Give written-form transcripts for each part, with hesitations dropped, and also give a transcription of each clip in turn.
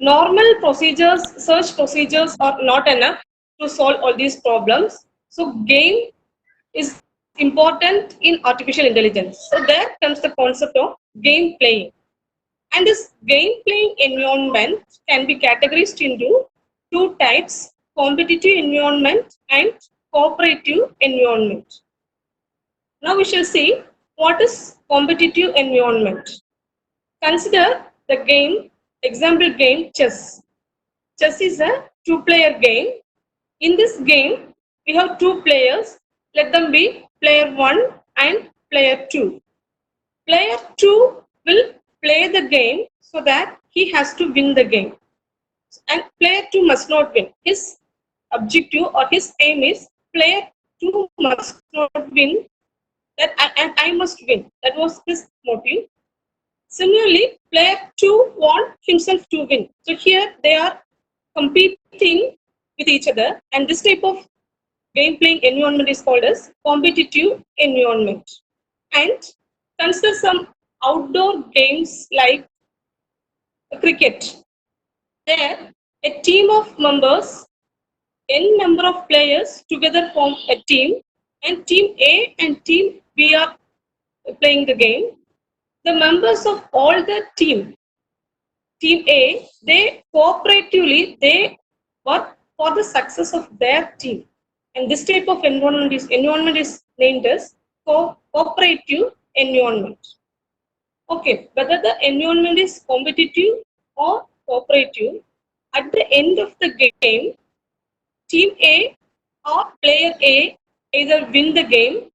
Normal procedures, search procedures are not enough to solve all these problems. So game is important in artificial intelligence. So there comes the concept of game playing. And this game playing environment can be categorized into two types: competitive environment and cooperative environment. Now we shall see what is competitive environment. Consider the game, example game chess. Chess is a two-player game. In this game, we have two players. Let them be player 1 and player 2. Player 2 will play the game so that he has to win the game. And player 2 must not win. His objective or his aim is player 2 must not win, and I must win. That was his motive. Similarly, player 2 wants himself to win. So here they are competing with each other, and this type of game playing environment is called as competitive environment. And consider some outdoor games like cricket. There, a team of members, n number of players together form a team, and team A and team B are playing the game. The members of all the team A, they cooperatively they work for the success of their team. And this type of environment is named as cooperative environment. Okay, whether the environment is competitive or cooperative, at the end of the game, team A or player A either win the game,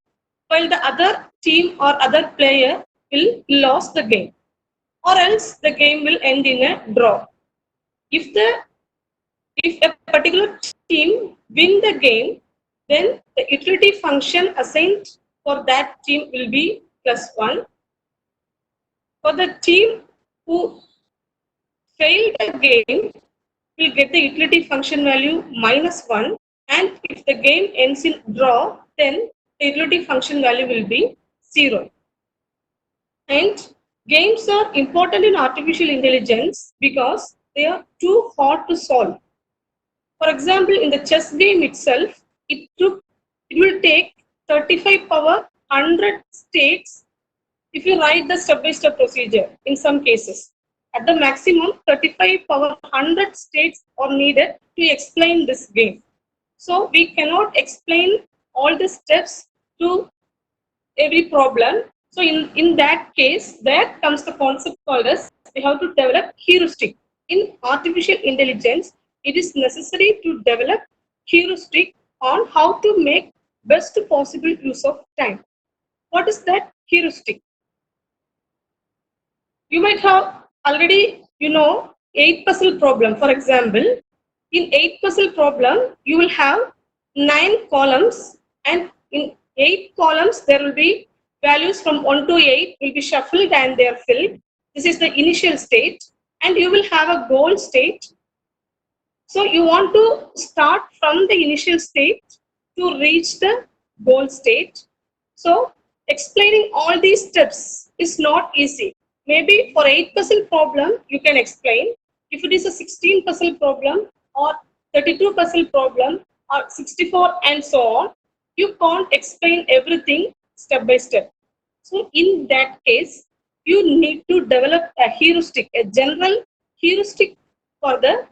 while the other team or other player will lose the game, or else the game will end in a draw. If a particular team win the game, then the utility function assigned for that team will be +1. For the team who failed the game, will get the utility function value -1, and if the game ends in draw, then the utility function value will be 0. And games are important in artificial intelligence because they are too hard to solve. For example, in the chess game itself, it will take 35 power 100 states if you write the step-by-step procedure in some cases. At the maximum, 35 power 100 states are needed to explain this game. So we cannot explain all the steps to every problem. So in that case, there comes the concept called as we have to develop heuristic. In artificial intelligence, it is necessary to develop heuristic on how to make best possible use of time. What is that heuristic? You might have already, 8 puzzle problem. For example, in 8 puzzle problem, you will have 9 columns, and in 8 columns, there will be values from 1 to 8 will be shuffled and they are filled. This is the initial state, and you will have a goal state. So you want to start from the initial state to reach the goal state. So explaining all these steps is not easy. Maybe for 8 puzzle problem, you can explain. If it is a 16 puzzle problem or 32 puzzle problem or 64 and so on, you can't explain everything step by step. So in that case, you need to develop a heuristic, a general heuristic for the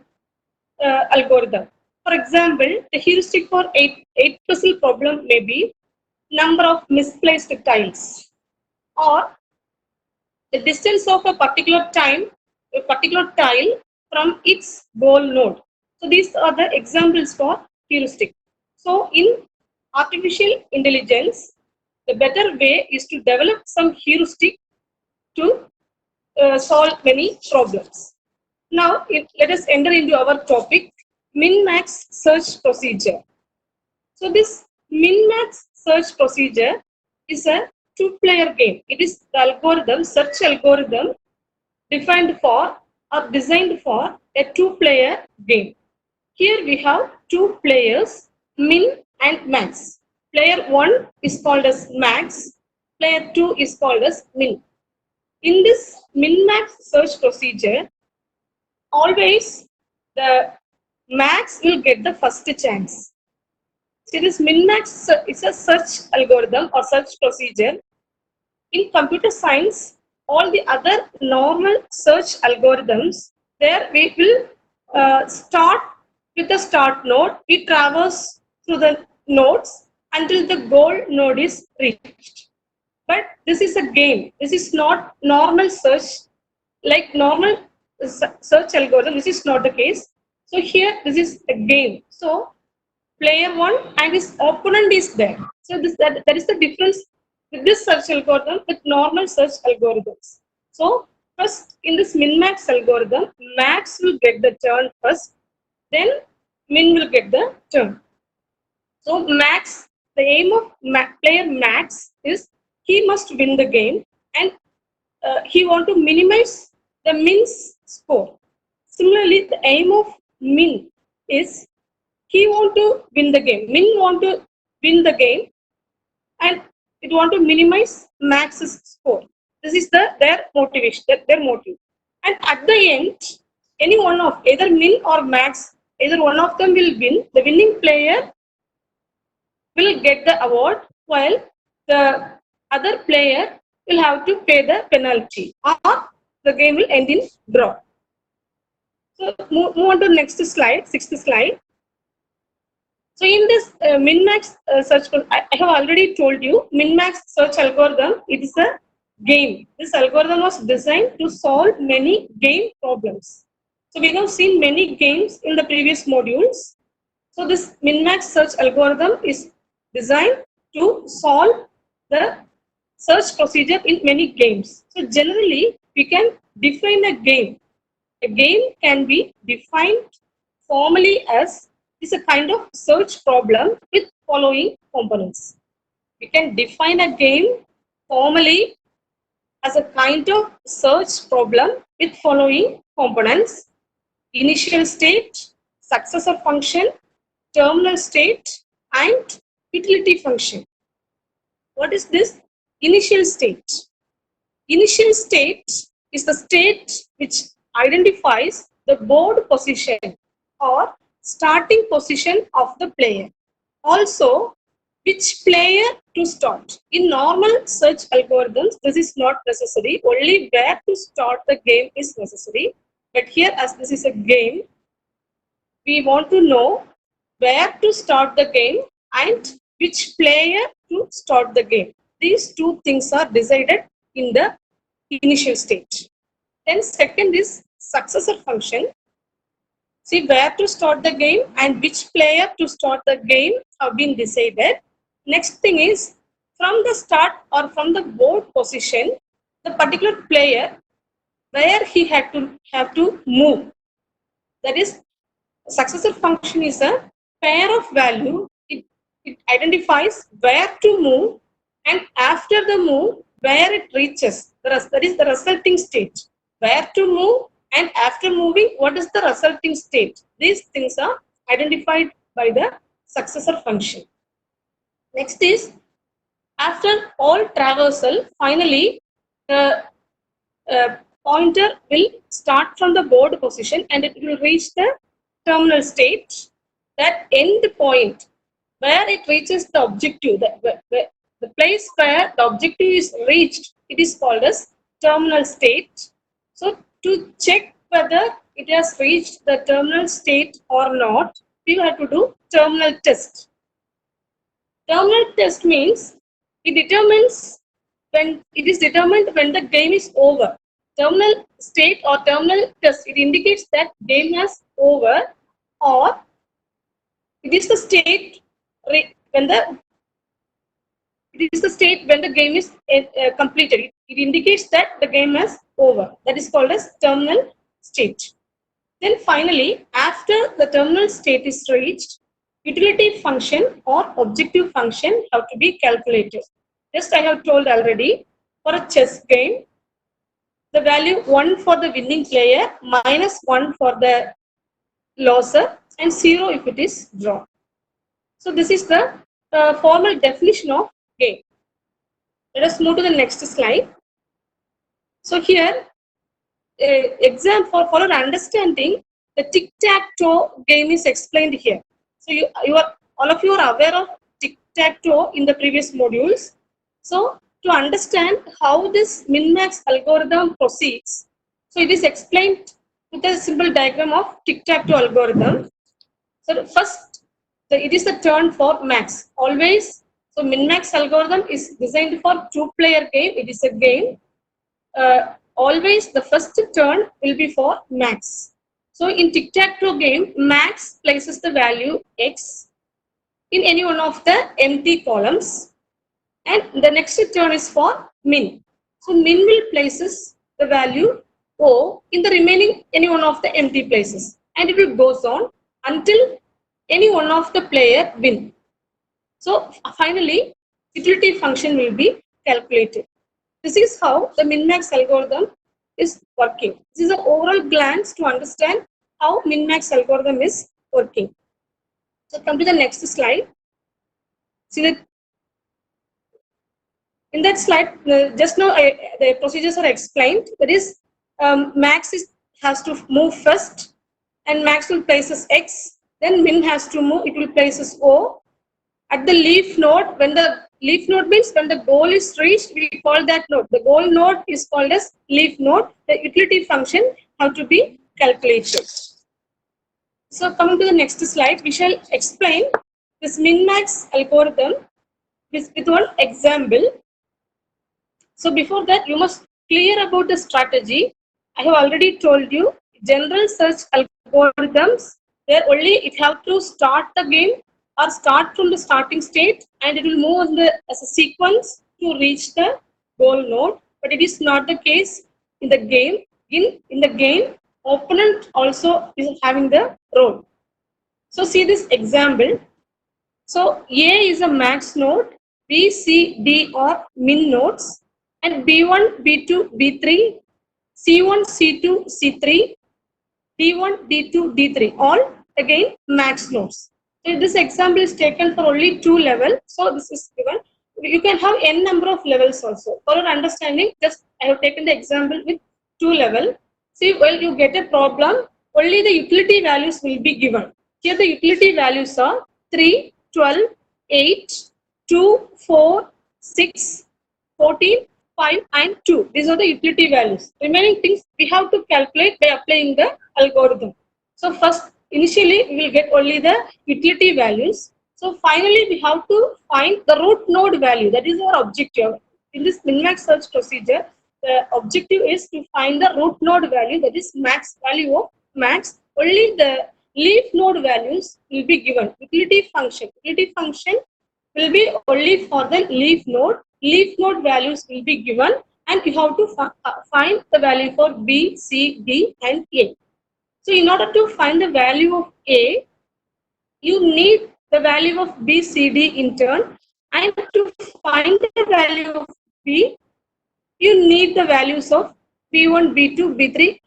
algorithm. For example, the heuristic for 8 puzzle problem may be number of misplaced tiles, or the distance of a particular tile from its goal node. So these are the examples for heuristic. So in artificial intelligence, the better way is to develop some heuristic to solve many problems. Now, let us enter into our topic, min-max search procedure. So this min-max search procedure is a two-player game. It is the search algorithm defined for or designed for a two-player game. Here we have two players, min and max. Player 1 is called as max, player 2 is called as min. In this min-max search procedure, always the max will get the first chance. See, this min-max is a search algorithm or search procedure. In computer science, all the other normal search algorithms, there we will start with the start node. We traverse through the nodes until the goal node is reached. But this is a game. This is not normal search. Like normal search algorithm, this is not the case. So here, this is a game. So player one and his opponent is there. So that is the difference with this search algorithm with normal search algorithms. So first in this min-max algorithm, max will get the turn first, then min will get the turn. So max, the aim of player max is he must win the game, and he want to minimize the min's score. Similarly, the aim of min is he want to win the game. Min want to win the game, and it want to minimize max's score. This is their motivation, their motive. And at the end, any one of either min or max, either one of them will win. The winning player will get the award, while the other player will have to pay the penalty, or the game will end in draw. So move on to next slide, sixth slide. So in this min-max search, I have already told you, min-max search algorithm, it is a game. This algorithm was designed to solve many game problems. So we have seen many games in the previous modules. So this min-max search algorithm is designed to solve the search procedure in many games. So generally, we can define a game. A game can be defined formally as is a kind of search problem with following components. We can define a game formally as a kind of search problem with following components: initial state, successor function, terminal state, and utility function. What is this initial state? Initial state is the state which identifies the board position or starting position of the player. Also, which player to start. In normal search algorithms, this is not necessary. Only where to start the game is necessary. But here, as this is a game, we want to know where to start the game and which player to start the game. These two things are decided in the initial state. Then second is successor function. See where to start the game and which player to start the game have been decided. Next thing is from the start or from the board position, the particular player where he have to move. That is, successor function is a pair of value. It identifies where to move, and after the move where it reaches. That is the resulting state. Where to move, and after moving, what is the resulting state? These things are identified by the successor function. Next is, after all traversal, finally, the pointer will start from the board position and it will reach the terminal state. That end point where it reaches the objective, the place where the objective is reached, it is called as terminal state. So to check whether it has reached the terminal state or not, we have to do terminal test. Terminal test means it determines when it is determined when the game is over. Terminal state or terminal test, it indicates that game has over, or it is the state when the game is completed. It indicates that the game has over. That is called as terminal state. Then finally, after the terminal state is reached, utility function or objective function have to be calculated. Just I have told already, for a chess game, the value 1 for the winning player, -1 for the loser, and 0 if it is drawn. So this is the formal definition of game. Let us move to the next slide. So here, for your understanding, the tic-tac-toe game is explained here. So all of you are aware of tic-tac-toe in the previous modules. So to understand how this min-max algorithm proceeds, so it is explained with a simple diagram of tic-tac-toe algorithm. So first, it is the turn for max. Always, so min-max algorithm is designed for two-player game. It is a game. Always the first turn will be for max. So in tic-tac-toe game, max places the value x in any one of the empty columns, and the next turn is for min. So min will places the value O in the remaining any one of the empty places, and it will goes on until any one of the player win. So finally, utility function will be calculated. This is how the min-max algorithm is working. This is an overall glance to understand how min-max algorithm is working. So come to the next slide. See that in that slide, just now the procedures are explained. That is, has to move first, and max will places x. Then min has to move; it will places O. At the leaf node, when the leaf node means when the goal is reached, we call that node. The goal node is called as leaf node. The utility function have to be calculated. So coming to the next slide, we shall explain this min-max algorithm with one example. So before that, you must clear about the strategy. I have already told you general search algorithms. There only it have to start the game or start from the starting state, and it will move as a sequence to reach the goal node. But it is not the case in the game. In the game, opponent also is having the role. So see this example. So A is a max node, B, C, D are min nodes, and B1, B2, B3, C1, C2, C3, D1, D2, D3, all again max nodes. So this example is taken for only 2 levels. So this is given. You can have n number of levels also. For your understanding, just I have taken the example with 2 level. See, well, you get a problem, only the utility values will be given. Here the utility values are 3, 12, 8, 2, 4, 6, 14, 5 and 2. These are the utility values. Remaining things we have to calculate by applying the algorithm. So first, initially we will get only the utility values. So finally we have to find the root node value. That is our objective. In this min-max search procedure, the objective is to find the root node value, that is max value of max. Only the leaf node values will be given. Utility function will be only for the leaf node. Leaf node values will be given, and you have to find the value for B, C, D and A. So in order to find the value of A, you need the value of B, C, D in turn, and to find the value of B, you need the values of B1, B2, B3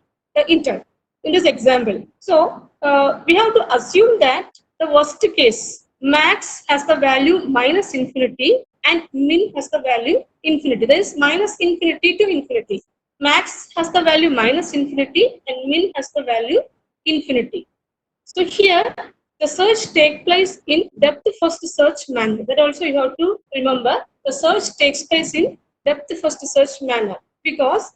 in turn in this example. So we have to assume that the worst case, max has the value minus infinity and min has the value infinity. That is minus infinity to infinity. Max has the value minus infinity and min has the value infinity. So here the search takes place in depth first search manner. That also you have to remember. The search takes place in depth first search manner, because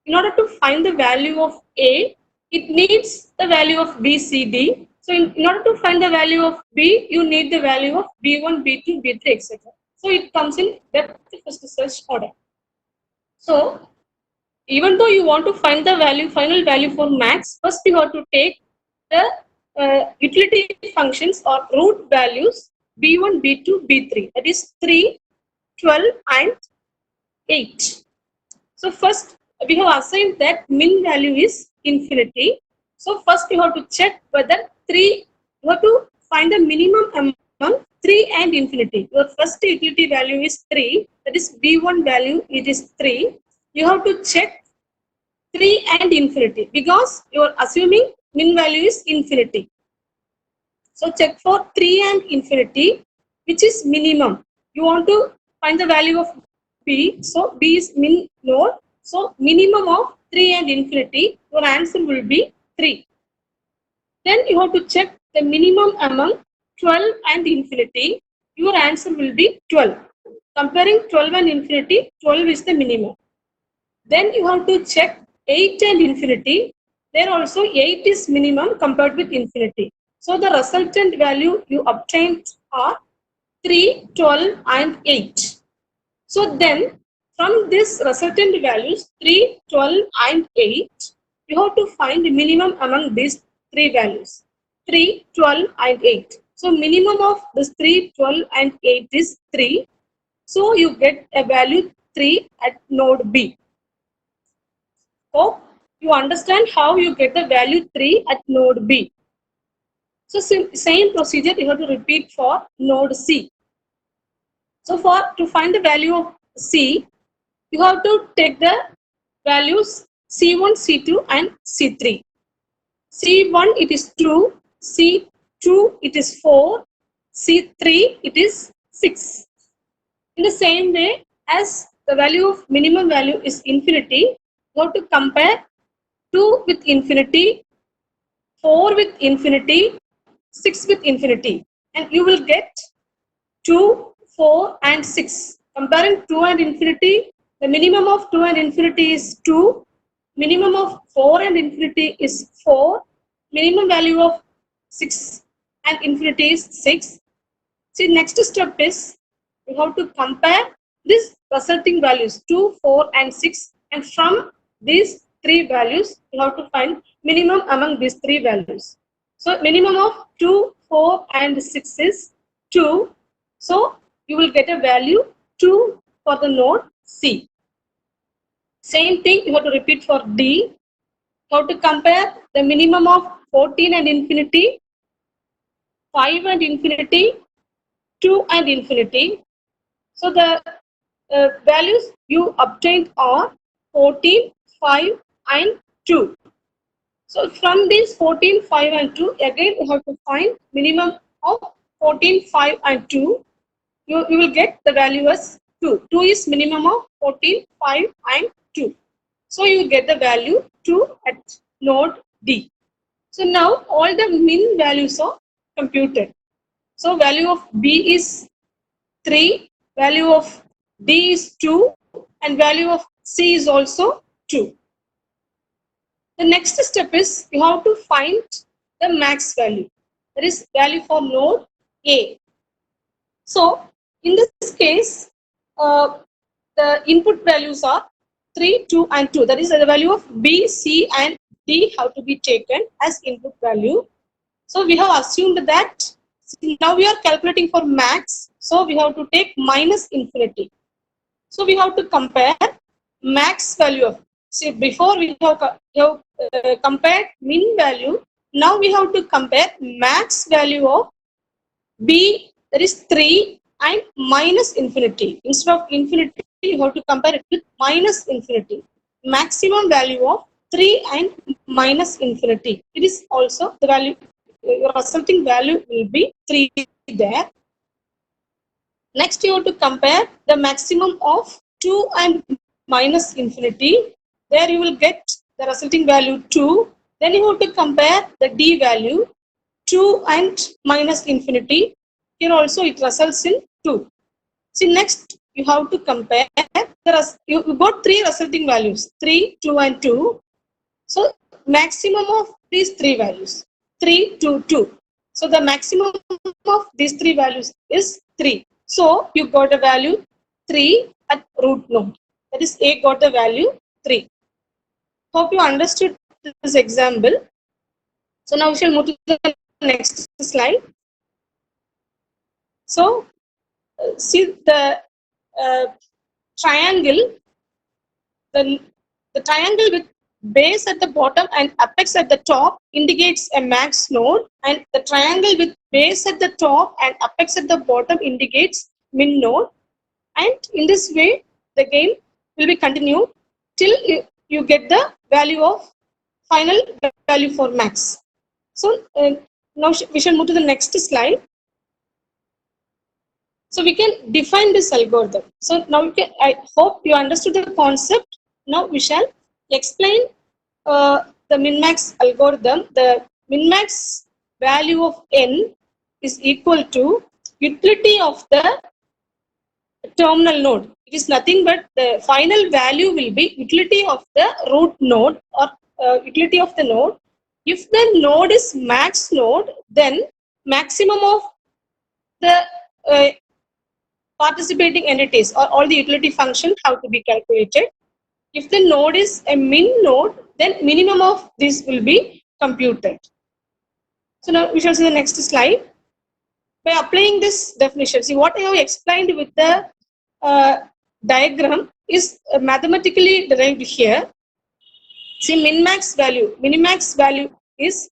in order to find the value of A, it needs the value of B, C, D. So in order to find the value of B, you need the value of B1, B2, B3, etc. So it comes in depth first search order. So even though you want to find the final value for max, first you have to take the utility functions or root values B1, B2, B3. That is 3, 12 and 8. So first we have assigned that min value is infinity. So first you have to check whether 3, you have to find the minimum among 3 and infinity. Your first utility value is 3, that is B1 value, it is 3. You have to check 3 and infinity, because you are assuming min value is infinity. So check for 3 and infinity, which is minimum. You want to find the value of B. So B is min node. So minimum of 3 and infinity, your answer will be 3. Then you have to check the minimum among 12 and infinity. Your answer will be 12. Comparing 12 and infinity, 12 is the minimum. Then you have to check 8 and infinity. There also 8 is minimum compared with infinity. So the resultant value you obtained are 3, 12 and 8. So then from this resultant values 3, 12 and 8, you have to find the minimum among these three values 3, 12 and 8. So minimum of this 3, 12 and 8 is 3. So you get a value 3 at node B. Hope you understand how you get the value 3 at node B. So same procedure you have to repeat for node C. So to find the value of C, you have to take the values C1, C2 and C3. C1 it is 2, C2 it is 4, C3 it is 6. In the same way as the value of minimum value is infinity, you have to compare 2 with infinity, 4 with infinity, 6 with infinity, and you will get 2, 4 and 6. Comparing 2 and infinity, the minimum of 2 and infinity is 2, minimum of 4 and infinity is 4, minimum value of 6 and infinity is 6. See, next step is you have to compare these resulting values 2, 4 and 6, and from these three values you have to find minimum among these three values. So minimum of 2, 4 and 6 is 2. So you will get a value 2 for the node C. Same thing you have to repeat for D. You have to compare the minimum of 14 and infinity, 5 and infinity, 2 and infinity. So the values you obtained are 14, 5 and 2. So from these 14, 5 and 2, again you have to find minimum of 14, 5 and 2. You will get the value as 2. 2 is minimum of 14, 5 and 2. So you get the value 2 at node D. So now all the min values are computed. So value of B is 3, value of D is 2 and value of C is also 2. The next step is you have to find the max value, that is value for node A. So in this case, the input values are 3, 2 and 2. That is the value of B, C and D have to be taken as input value. So we have assumed that now we are calculating for max. So we have to take minus infinity. So we have to compare max value of, see before we have compared min value. Now we have to compare max value of B, that is 3 and minus infinity. Instead of infinity, you have to compare it with minus infinity. Maximum value of 3 and minus infinity. It is also the value, your resulting value will be 3 there. Next, you have to compare the maximum of 2 and minus infinity. There you will get the resulting value 2. Then you have to compare the D value 2 and minus infinity. Here also it results in 2. See, next you have to compare you got three resulting values 3, 2 and 2. So maximum of these three values 3, 2, 2. So the maximum of these three values is 3. So you got a value 3 at root node. That is A got the value 3. Hope you understood this example. So now we shall move to the next slide. So see the triangle, the triangle with base at the bottom and apex at the top indicates a max node, and the triangle with base at the top and apex at the bottom indicates min node. And in this way the game will be continued till you get the value of final value for max. So now we shall move to the next slide. So we can define this algorithm. So now I hope you understood the concept. Now we shall explain the min-max algorithm. The min-max value of n is equal to utility of the terminal node. It is nothing but the final value will be utility of the root node or utility of the node. If the node is max node, then maximum of the participating entities or all the utility functions have to be calculated. If the node is a min node, then minimum of this will be computed. So now we shall see the next slide. By applying this definition, see what I have explained with the diagram is mathematically derived here. See min-max value. Minimax value is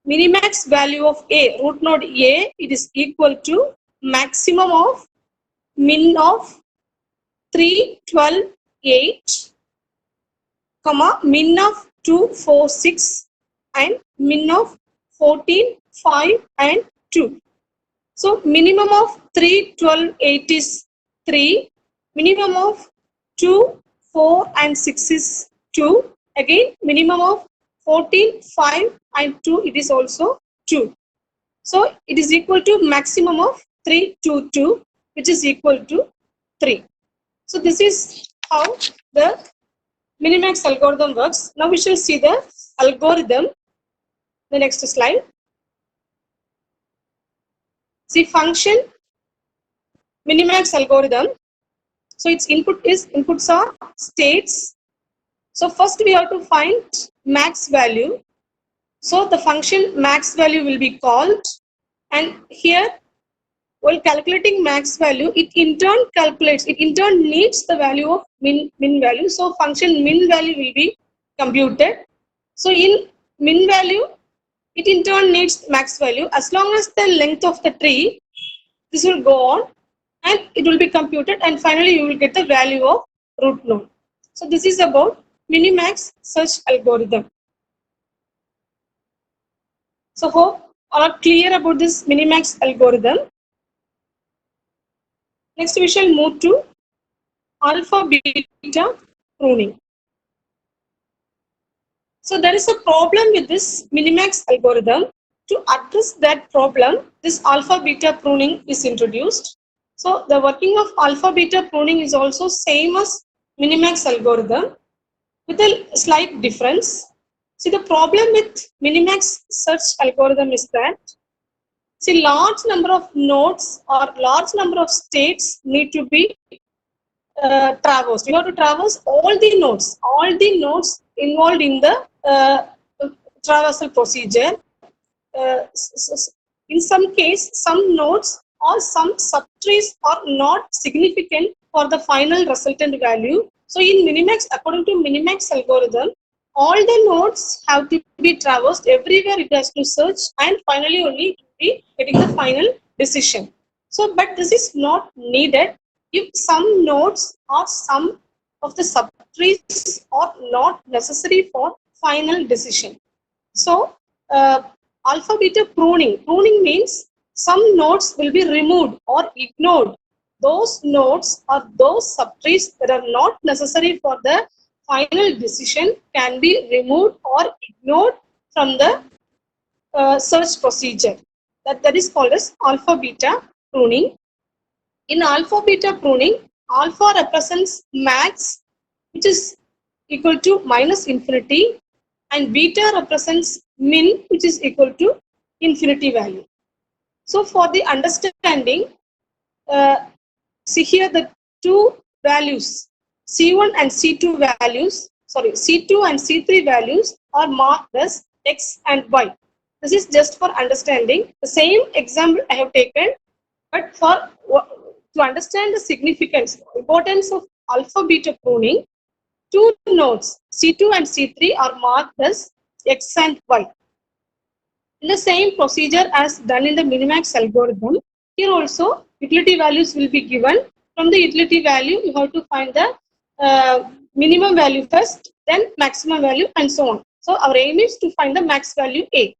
minimax value of A, root node A, it is equal to maximum of min of 3, 12, 8, comma, min of 2, 4, 6, and min of 14, 5, and 2. So minimum of 3, 12, 8 is 3, minimum of 2, 4, and 6 is 2, again minimum of 14, 5, and 2, it is also 2. So it is equal to maximum of 3, 2, 2, which is equal to 3. So this is how the minimax algorithm works. Now we shall see the algorithm. The next slide. See function minimax algorithm. So its inputs are states. So first we have to find max value. So the function max value will be called, and here while calculating max value, it in turn needs the value of min value. So function min value will be computed. So in min value, it in turn needs max value. As long as the length of the tree, this will go on and it will be computed, and finally you will get the value of root node. So this is about minimax search algorithm. So hope all are clear about this minimax algorithm. Next we shall move to alpha beta pruning. So there is a problem with this minimax algorithm. To address that problem, this alpha beta pruning is introduced. So the working of alpha beta pruning is also same as minimax algorithm with a slight difference. See, the problem with minimax search algorithm is that, see, large number of nodes or large number of states need to be traversed. You have to traverse all the nodes involved in the traversal procedure. In some case, some nodes or some subtrees are not significant for the final resultant value. So in minimax, according to minimax algorithm, all the nodes have to be traversed. Everywhere it has to search, and finally only it will be getting the final decision. So, but this is not needed if some nodes or some of the subtrees are not necessary for final decision. So, alpha beta pruning means some nodes will be removed or ignored. Those nodes or those subtrees that are not necessary for the final decision can be removed or ignored from the search procedure. That is called as alpha beta pruning. In alpha beta pruning, alpha represents max, which is equal to minus infinity, and beta represents min, which is equal to infinity value. So for the understanding, see here the two values, C1 and C2 values, C2 and C3 values are marked as X and Y. This is just for understanding. The same example I have taken, but for to understand the significance, importance of alpha beta pruning, two nodes C2 and C3 are marked as X and Y. In the same procedure as done in the minimax algorithm, here also utility values will be given. From the utility value, you have to find the minimum value first, then maximum value, and so on. So our aim is to find the max value A.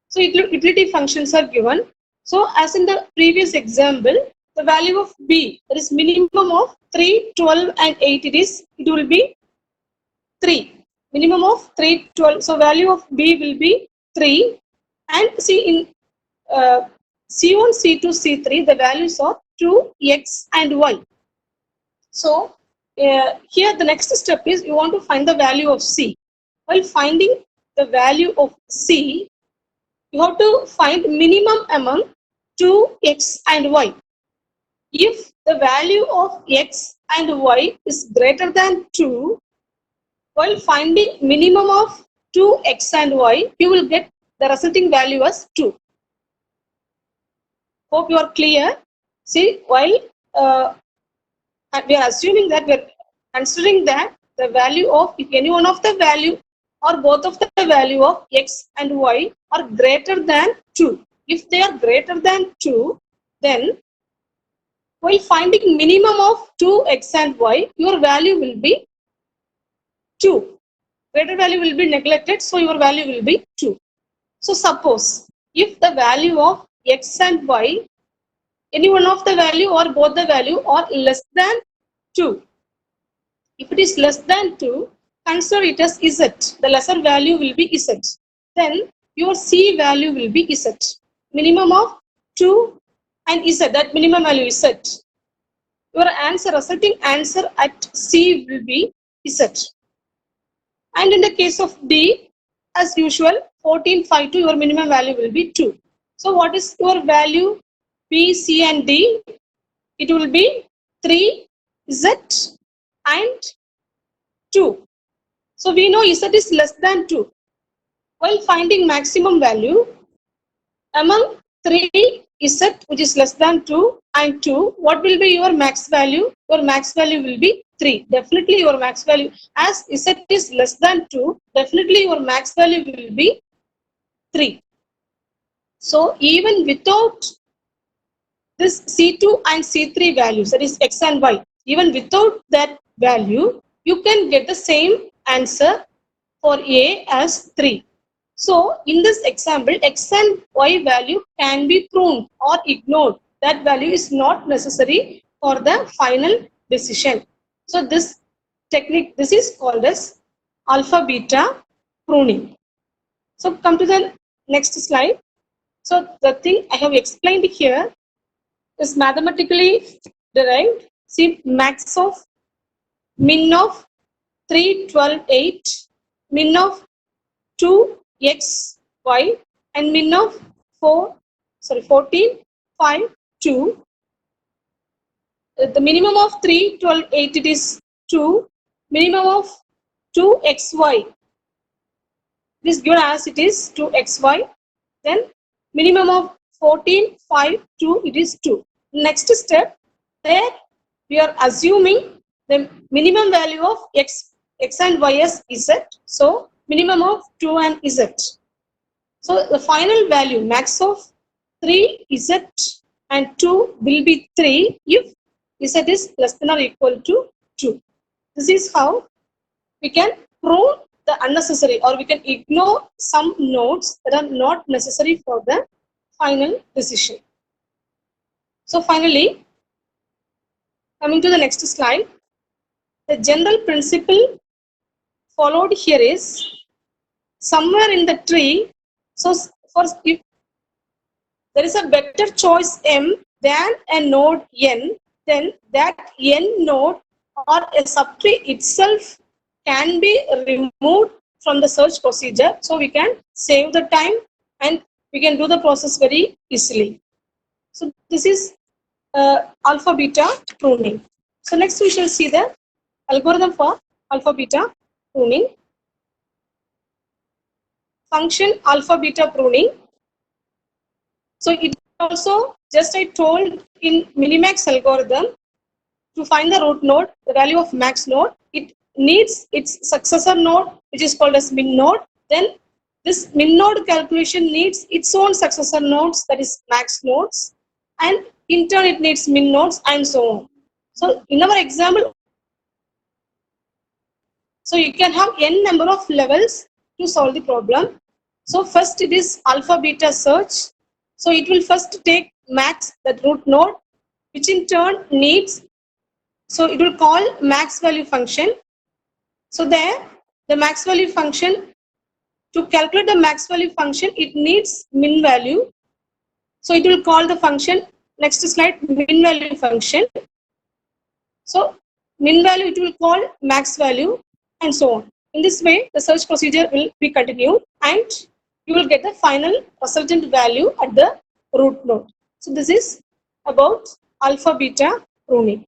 So utility functions are given. So as in the previous example, the value of B, that is minimum of 3, 12, and 8, it will be 3. Minimum of 3, 12. So value of B will be 3. And see in C1, C2, C3, the values are 2, X and Y. So here the next step is you want to find the value of C. While finding the value of C, you have to find minimum among 2, X and Y. If the value of X and Y is greater than 2, while finding minimum of 2x and y, you will get the resulting value as 2. Hope you are clear. See, while we are assuming that we are considering that the value of, if any one of the value or both of the value of x and y are greater than 2. If they are greater than 2, then while finding minimum of 2x and y, your value will be 2. Greater value will be neglected, so your value will be 2. So suppose if the value of x and y, any one of the value or both the value are less than 2. If it is less than 2, consider it as z. The lesser value will be z. Then your C value will be z. Minimum of 2 and z, that minimum value is z. Your answer, resulting answer at C will be z. And in the case of D, as usual, 14, 5, 2, your minimum value will be 2. So what is your value? B, C and D? It will be 3, Z and 2. So we know Z is less than 2. While finding maximum value, among 3 Z which is less than 2 and 2, what will be your max value? Your max value will be 3. Definitely your max value, as Z is less than 2, definitely your max value will be 3. So even without this C2 and C3 values, that is X and Y, even without that value, you can get the same answer for A as 3. So in this example, X and Y value can be pruned or ignored. That value is not necessary for the final decision. So this technique, this is called as alpha beta pruning. So come to the next slide. So the thing I have explained here is mathematically derived. See, max of min of 3, 12, 8, min of 2, x, y, and min of 14, 5, 2. The minimum of 3, 12, 8, it is 2. Minimum of 2, x, y. This given as it is 2, x, y. Then minimum of 14, 5, 2, it is 2. Next step, there we are assuming the minimum value of x and y as z. So minimum of 2 and z. So the final value, max of 3 z and 2 will be 3 if z is less than or equal to 2. This is how we can prune the unnecessary, or we can ignore some nodes that are not necessary for the final decision. So finally, coming to the next slide, the general principle followed here is somewhere in the tree. So for if there is a better choice M than a node N, then that N node or a subtree itself can be removed from the search procedure. So we can save the time and we can do the process very easily. So this is alpha beta pruning. So next we shall see the algorithm for alpha beta pruning. Function alpha beta pruning. So it also, just I told in minimax algorithm, to find the root node, the value of max node, it needs its successor node, which is called as min node. Then this min node calculation needs its own successor nodes, that is max nodes, and in turn it needs min nodes and so on. So in our example, so you can have n number of levels to solve the problem. So first it is alpha beta search. So it will first take max, that root node, which in turn needs, so it will call max value function. So there The max value function, to calculate the max value function, it needs min value. So it will call the function, next slide, min value function. So min value it will call max value and so on. In this way, the search procedure will be continued and you will get the final resultant value at the root node. So this is about alpha beta pruning.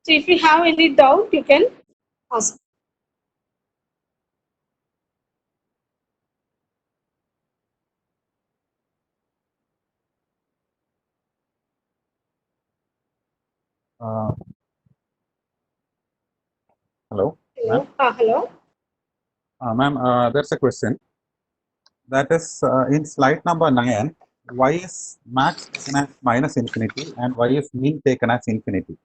So if you have any doubt, you can ask. Hello, ma'am. Hello. Hello. Ma'am, there's a question. That is in slide number 9, why is max taken as minus infinity and why is mean taken as infinity?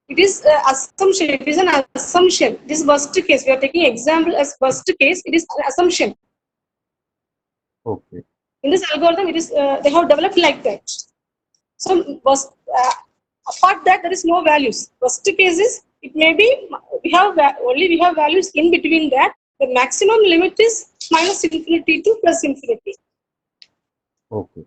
It is assumption. It is an assumption. This worst case. We are taking example as worst case. It is an assumption. Okay. In this algorithm, it is they have developed like that. So apart that there is no values. Worst case is it may be we have values in between that. The maximum limit is minus infinity to plus infinity. Okay.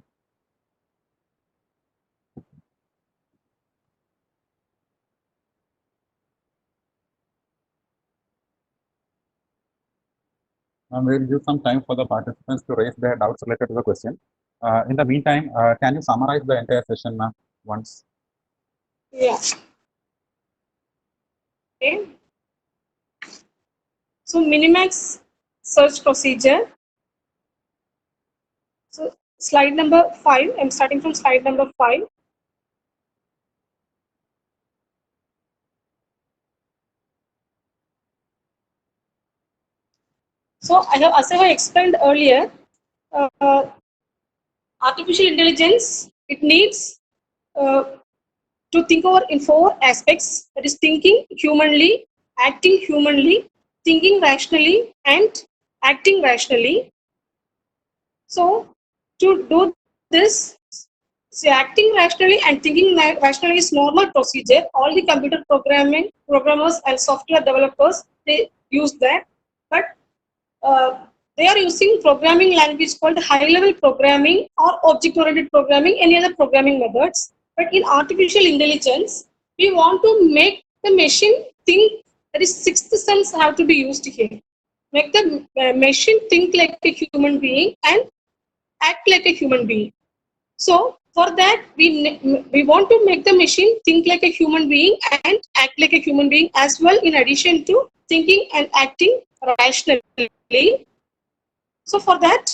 We'll give some time for the participants to raise their doubts related to the question. In the meantime, can you summarize the entire session, ma'am, once? Yeah. Okay. So minimax search procedure. So slide number 5. I'm starting from slide number 5. So as I have explained earlier, artificial intelligence, it needs to think over in 4 aspects, that is thinking humanly, acting humanly, thinking rationally, and acting rationally. So to do this, see, acting rationally and thinking rationally is normal procedure. All the computer programmers and software developers, they use that. But they are using programming language called high-level programming or object-oriented programming, any other programming methods. But in artificial intelligence, we want to make the machine think. That is, sixth sense have to be used here. Make the machine think like a human being and act like a human being. So for that, we want to make the machine think like a human being and act like a human being as well, in addition to thinking and acting rationally. So for that,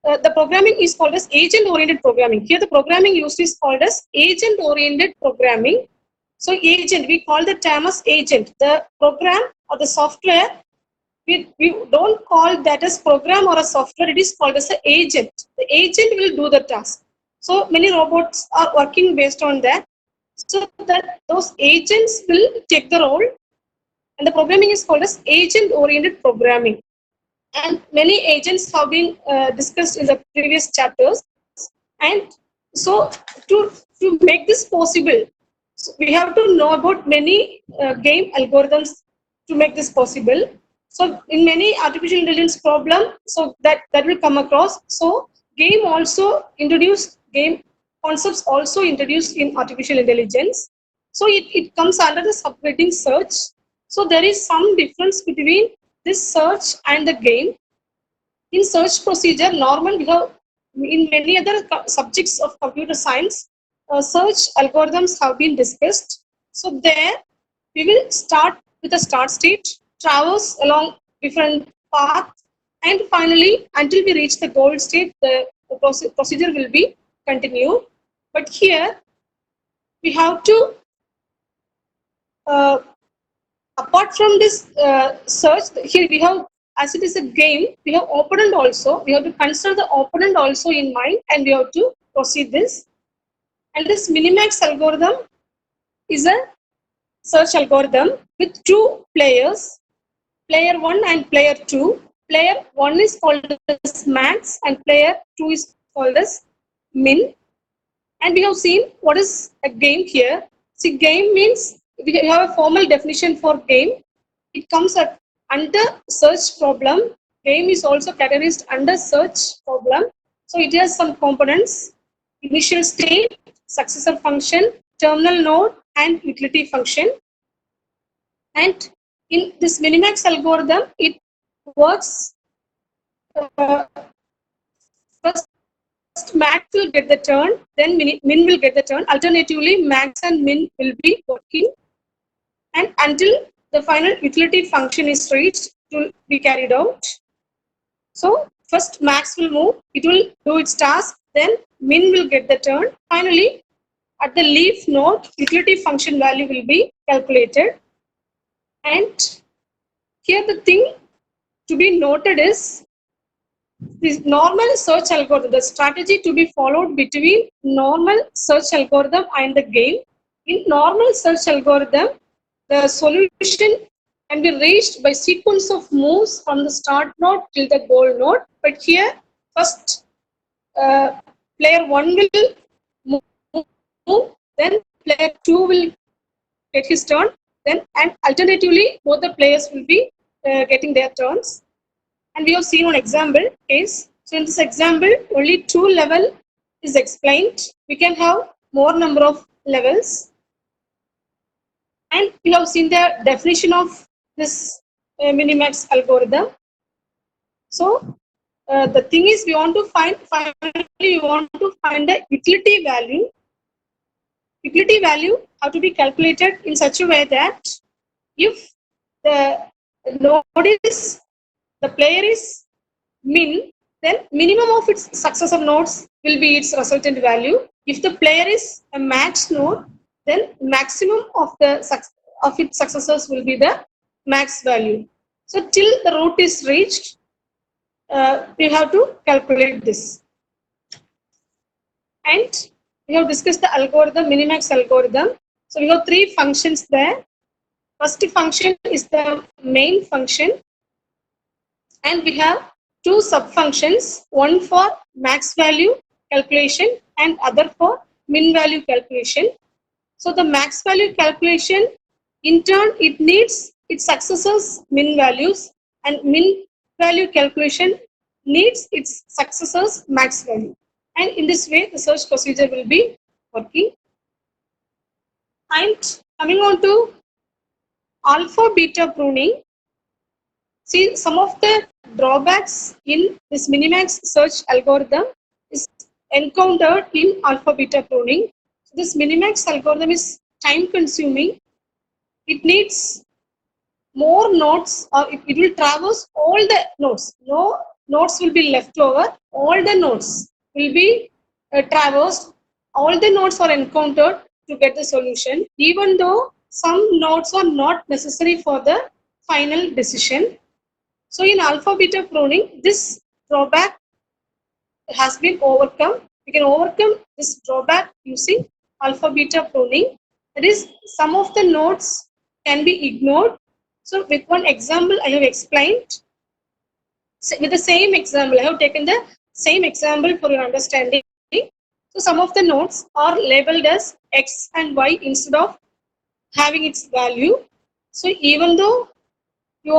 the programming is called as agent-oriented programming. Here the programming used is called as agent-oriented programming. So agent, we call the term as agent. The program or the software, we don't call that as program or a software, it is called as an agent. The agent will do the task. So many robots are working based on that. So that those agents will take the role, and the programming is called as agent-oriented programming. And many agents have been discussed in the previous chapters. And so to make this possible, so we have to know about many game algorithms to make this possible. So in many artificial intelligence problem, so that will come across. So game concepts also introduced in artificial intelligence. So it comes under the subheading search. So there is some difference between this search and the game. In search procedure, normal we have in many other subjects of computer science, search algorithms have been discussed. So there we will start with a start state, traverse along different paths, and finally until we reach the goal state, the procedure will be continued. But here we have to apart from this search, here we have, as it is a game, we have opponent also. We have to consider the opponent also in mind, and we have to proceed this. And this minimax algorithm is a search algorithm with 2 players, player 1 and player 2. Player 1 is called as max and player 2 is called as min. And we have seen what is a game here. See, game means we have a formal definition for game. it comes at under search problem. Game is also categorized under search problem. So it has some components: initial state, successor function, terminal node, and utility function. And in this minimax algorithm, it works first max will get the turn, then min will get the turn. Alternatively, max and min will be working, and until the final utility function is reached, it will be carried out. So first max will move, it will do its task, then min will get the turn. Finally, at the leaf node, utility function value will be calculated. And here the thing to be noted is this normal search algorithm, the strategy to be followed between normal search algorithm and the game. In normal search algorithm, the solution can be reached by sequence of moves from the start node till the goal node. But here, first player 1 will move, then player 2 will get his turn, then and alternatively both the players will be getting their turns. And we have seen one example case. So in this example, only 2 level is explained. We can have more number of levels. And we have seen the definition of this minimax algorithm. So the thing is, we want to find the utility value. Utility value have to be calculated in such a way that if the node is, the player is min, then minimum of its successor nodes will be its resultant value. If the player is a max node, then maximum of its successors will be the max value. So till the root is reached, we have to calculate this. And we have discussed the algorithm, minimax algorithm. So we have 3 functions there. First function is the main function, and we have 2 sub-functions, one for max value calculation and other for min value calculation. So the max value calculation, in turn, it needs its successors' min values, and min value calculation needs its successors' max value. And in this way, the search procedure will be working. And coming on to alpha beta pruning, see, some of the drawbacks in this minimax search algorithm is encountered in alpha beta pruning. So this minimax algorithm is time consuming. It needs more nodes, or it will traverse all the nodes. No nodes will be left over. All the nodes will be traversed. All the nodes are encountered to get the solution, even though some nodes are not necessary for the final decision. So in alpha beta pruning, this drawback has been overcome. We can overcome this drawback using alpha beta pruning. That is, some of the nodes can be ignored. So with one example I have explained, with the same example, I have taken the same example for your understanding. So some of the nodes are labeled as X and Y instead of having its value. So even though you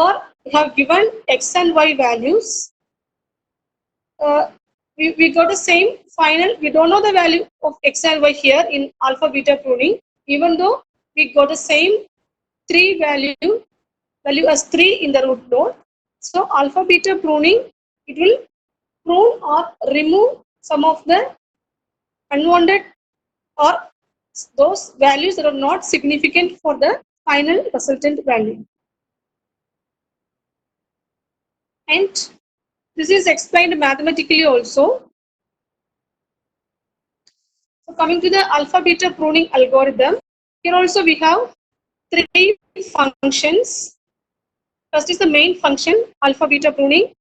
have given X and Y values, we got the same final, we don't know the value of X and Y here in alpha beta pruning, even though we got the same 3 value as 3 in the root node. So alpha beta pruning, it will prune or remove some of the unwanted or those values that are not significant for the final resultant value. And this is explained mathematically also. So coming to the alpha beta pruning algorithm, here also we have 3 functions. First is the main function, alpha beta pruning.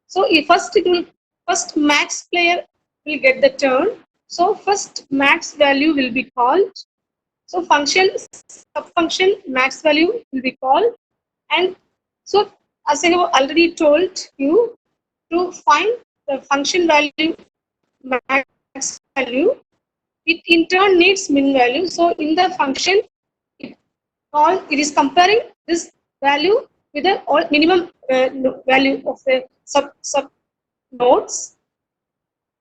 So first max player will get the turn. So first max value will be called. So subfunction max value will be called. And so as I have already told you, to find the function value max value, it in turn needs min value. So in the function, it is comparing this value with the all minimum value of the sub nodes,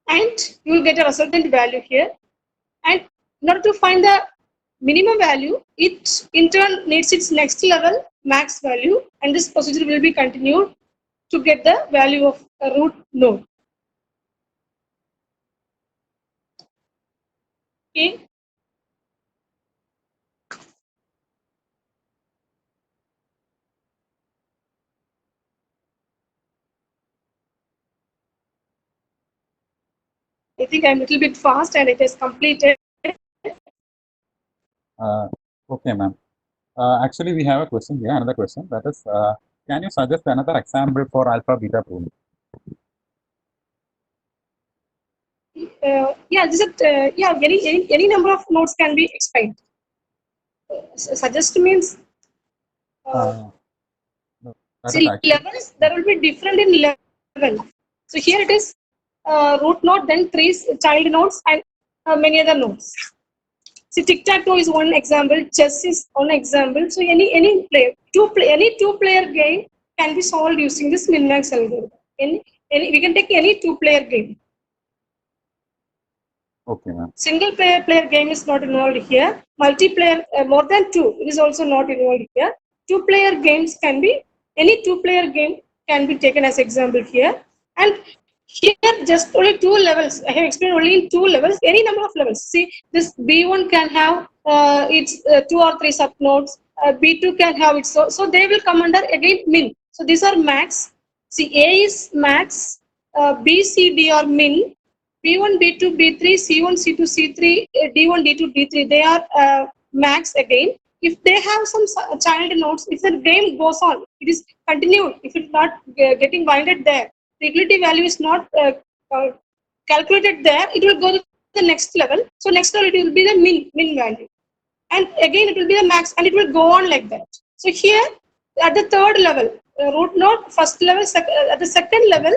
and you will get a resultant value here. And in order to find the minimum value, it in turn needs its next level max value, and this procedure will be continued to get the value of a root node. Okay. I think I'm a little bit fast and it is completed. Okay, ma'am. Actually, we have a question here, another question. That is, can you suggest another example for alpha beta pruning? Yeah, this is, yeah, any number of nodes can be explained. Suggest means No, that is see actually, levels, there will be different in level. So here it is root node, then three child nodes, and many other nodes. See, tic-tac-toe is one example, chess is one example. So any player, any two-player game can be solved using this min-max algorithm. We can take any two-player game. okay, ma'am. Single player game is not involved here. Multiplayer, more than two, is also not involved here. Two-player games can be, any two-player game can be taken as example here. And here, just only two levels. I have explained only in two levels, any number of levels. See, this B1 can have its two or three subnodes. B2 can have its, so they will come under again min. So these are max. See, A is max, B, C, D are min. B1, B2, B3, C1, C2, C3, D1, D2, D3, they are max again. If they have some child nodes, if the game goes on, it is continued. If it's not getting binded there, the utility value is not calculated there, it will go to the next level. So next level, it will be the min value. And again, it will be the max, and it will go on like that. So here, at the third level, root node, first level, at the second level,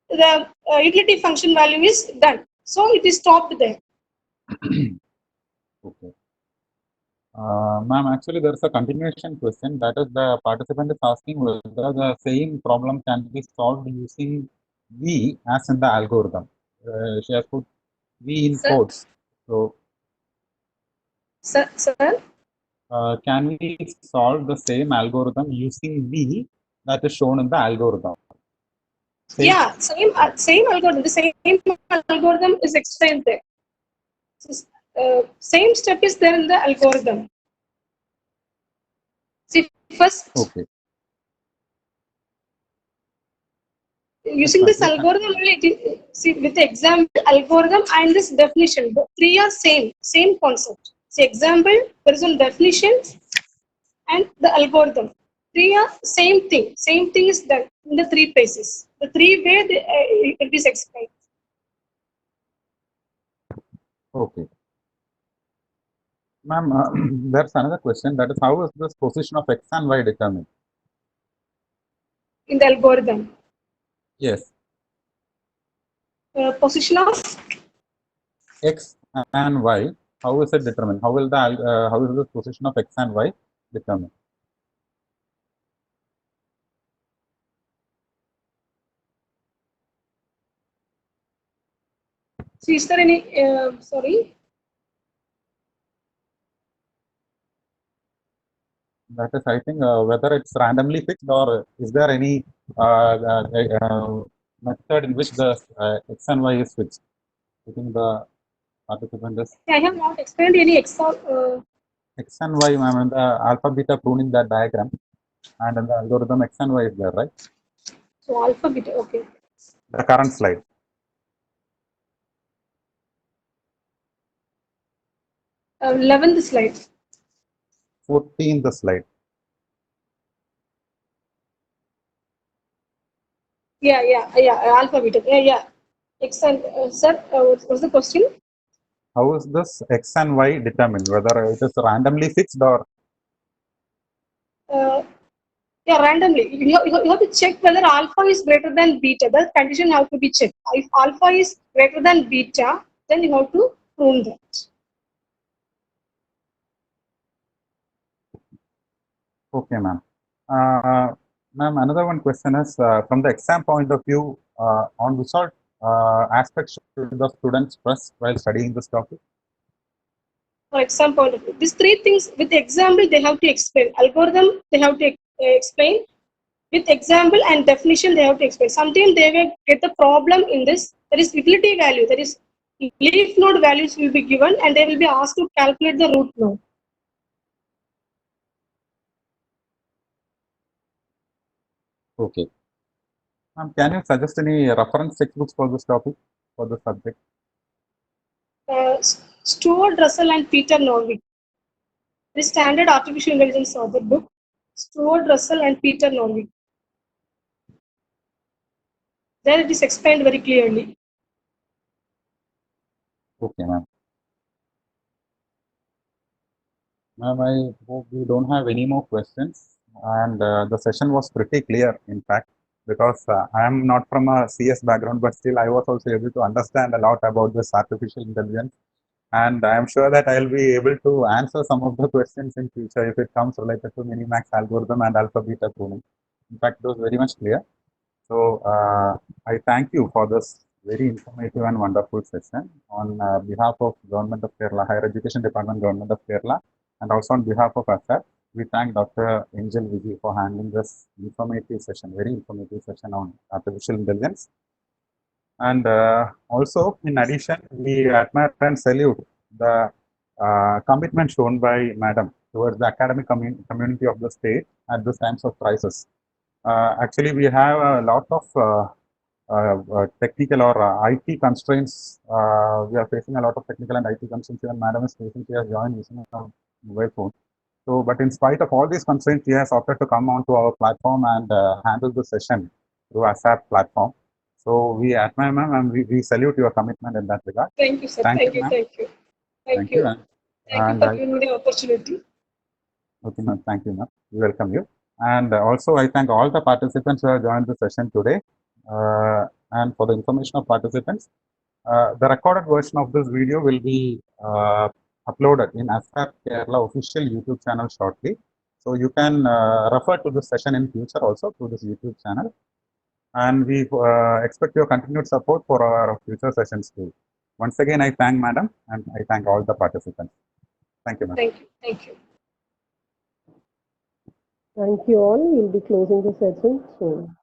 the utility function value is done. So it is stopped there. Okay. Ma'am, actually, there's a continuation question. That is, the participant is asking whether the same problem can be solved using V as in the algorithm. She has put V in quotes. So, Sir? can we solve the same algorithm using V that is shown in the algorithm? Yeah, same algorithm. The same algorithm is explained there. So, same step is there in the algorithm. See, first, okay. Using this algorithm only, see, with the example, algorithm and this definition, the three are same concept. See, example, there is one definition and the algorithm. Three are same thing is done in the three places. The three way it is explained. Okay. Ma'am, there's another question. That is, how is this position of X and Y determined? In the algorithm. Yes. Position of X and Y, how is it determined? How will the how is the position of X and Y determined? so is there any sorry? That is, I think, whether it's randomly fixed or is there any method in which the X and Y is fixed? I think the participant is. I have not explained any X and Y, ma'am, in the alpha beta pruning that diagram, and in the algorithm X and Y is there, right? So alpha beta, okay. The current slide. 11th slide. 14th slide. Yeah, alpha beta. Yeah. X and sir, what's the question? How is this X and Y determined? Whether it is randomly fixed or Yeah, randomly. You have to check whether alpha is greater than beta. The condition have to be checked. If alpha is greater than beta, then you have to prune that. okay, ma'am. Ma'am, another one question is from the exam point of view, on which all aspects should the students stress while studying this topic? For exam point of view, these three things with example they have to explain. Algorithm they have to explain. With example and definition they have to explain. Sometimes they will get the problem in this. There is utility value. There is leaf node values will be given and they will be asked to calculate the root node. Okay. Ma'am, can you suggest any reference textbooks for this topic, for this subject? Stuart Russell and Peter Norvig. The standard artificial intelligence author book. Stuart Russell and Peter Norvig. There it is explained very clearly. Okay, ma'am. Ma'am, I hope we don't have any more questions. And the session was pretty clear, in fact, because I am not from a CS background, but still I was also able to understand a lot about this artificial intelligence. And I am sure that I'll be able to answer some of the questions in future if it comes related to Minimax algorithm and alpha beta pruning. In fact, it was very much clear. So I thank you for this very informative and wonderful session on behalf of Government of Kerala, Higher Education Department, Government of Kerala, and also on behalf of ASAP. We thank Dr. Angel Vijay for handling this informative session, very informative session on artificial intelligence. And also, in addition, we admire and salute the commitment shown by Madam towards the academic community of the state at this times of crisis. Actually, we have a lot of technical or IT constraints. We are facing a lot of technical and IT constraints. Even Madam is facing, she has joined using a mobile phone. So, but in spite of all these constraints, she has opted to come onto our platform and handle the session through ASAP platform. So, we admire, ma'am, and we salute your commitment in that regard. Thank you, sir. Thank you, ma'am. Thank you. Thank you. Thank you for giving me the opportunity. Okay, ma'am. Thank you, ma'am. We welcome you. And also, I thank all the participants who have joined the session today. And for the information of participants, the recorded version of this video will be uploaded in ASAP Kerala official YouTube channel shortly. So you can refer to this session in future also through this YouTube channel. And we expect your continued support for our future sessions too. Once again, I thank Madam and I thank all the participants. Thank you, ma'am. Thank you. Thank you. Thank you all. We'll be closing the session soon.